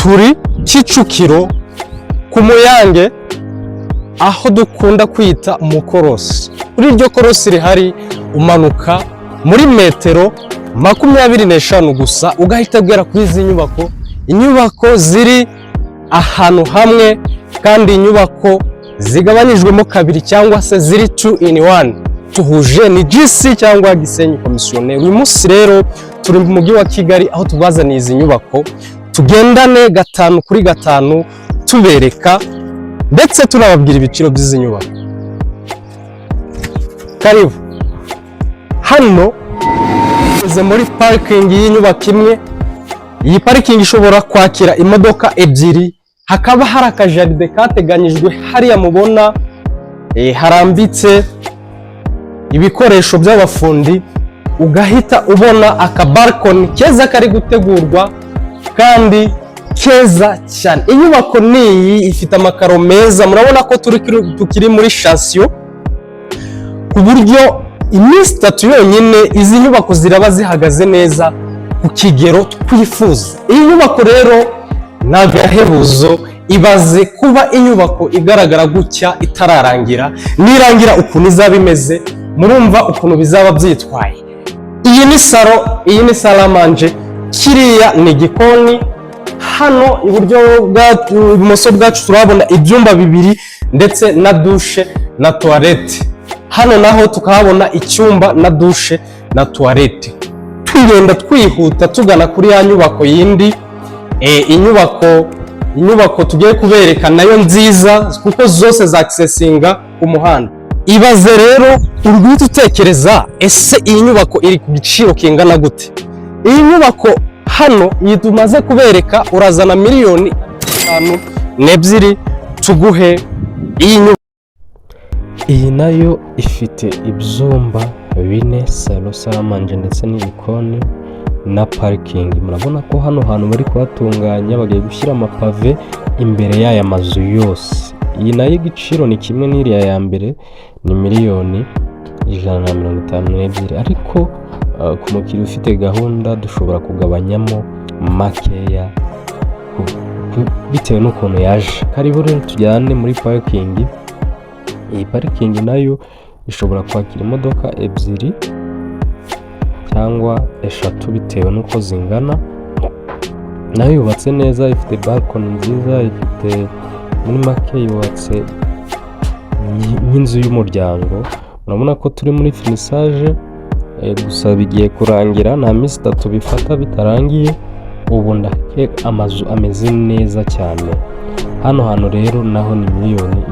turi Kicukiro ku Muyange, aho dukunda kwita umukorosi. Kuri iryo korosi rihari umanuka muri metero 25 gusa ugahita ugera kuri izi nyubako. Inyubako ziri ahantu hamwe kandi inyubako zigabanyijwemo kabiri cyangwa se ziri 2 in 1. Tuhuje ni GC cyangwa Gisenyi Komisiyoneri. Uyu munsi rero turi mu mujyi wa Kigali aho tubazaniye izi nyubako, tugendane 5 kuri 5 tubereka ndetse tunababwira ibiciro by'izi nyubako. Karibu. Hano tugeze muri parking y'inyubako imwe. Iyi parking ishobora kwakira imodoka ebyiri, hakaba hari akajaride kateganyijwe hariya mubona harambitse ibikoresho by'abafundi, ugahita ubona akabalkoni keza kari gutegurwa kandi keza cyane. Inyubako niyi ifite amakaro meza, murabona ko tukiri muri shansiyo, ku buryo iminsi 3 yonyine izi nyubako ziraba zihagaze neza ku kigero twifuza. Iyi nyubako rero n'agahebuzo, ibaze kuba inyubako igaragara gutya itararangira, nirangira ukuntu izaba imeze, murumva ukuntu bizaba byitwaye. Iyi ni salo, iyi ni salamanje, kiriya ni igikoni. Hano ibumoso bwacu turabona ibyumba 2 ndetse na dushe na toilette. Hano naho tukahabona icyumba na dushe na toilette. Tugenda twihuta tugana kuri ya nyubako yindi. Inyubako tugiye kubereka nayo nziza kuko zose za accessinga ku muhanda. Ibaze rero urwita utekereza, ese iyi nyubako iri ku giciro kingana gute? Iyi nyubako hano iyi tumaze kubereka urazana miliyoni 5 tuguhe iyi nyubako. Iyi nayo ifite ibyumba 4, salo, salamanje ndetse n'ibikoni na parking. Murabona ko hano hantu bari kuhatunganya, bagiye gushyira amapave imbere y'aya mazu yose. Iyi nayo igiciro ni kimwe n'iriya ya mbere, ni miliyoni 152, ariko ku mukiriya ufite gahunda dushobora kugabanyamo makeya bitewe n'ukuntu yaje. Karibu rero tujyane muri parking. Iyi parking nayo ishobora kwakira imodoka 2 cyangwa 3 bitewe n'uko zingana. Nayo yubatse neza, ifite balkoni nziza, ifite muri make yubatse nk'inzu y'umuryango. Urabona ko turi muri finissage, gusa bigiye kurangira, nta minsi 3 bifata bitarangiye. Ubu ndake amazu ameze neza cyane. Hano hantu rero naho ni miliyoni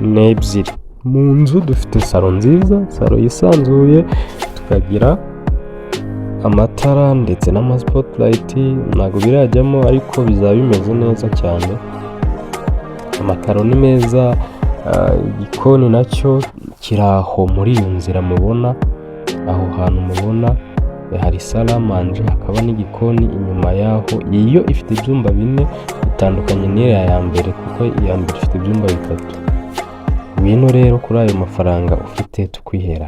152. Mu nzu dufite salo nziza, salo yisanzuye, tukagira amatara ndetse n'ama spotlight. Ntago birajyamo ariko bizaba bimeze neza cyane. Amakaro ni meza, igikoni nacyo kiraho muri iyo nzira mubona. Aho hantu mubona hari salamanje, hakaba n'igikoni inyuma yaho. Iyo ifite ibyumba 4 bitandukanye n'iriya ya mbere, kuko iya mbere ifite ibyumba 3. Wino rero kuri ayo mafaranga ufite tukwihera.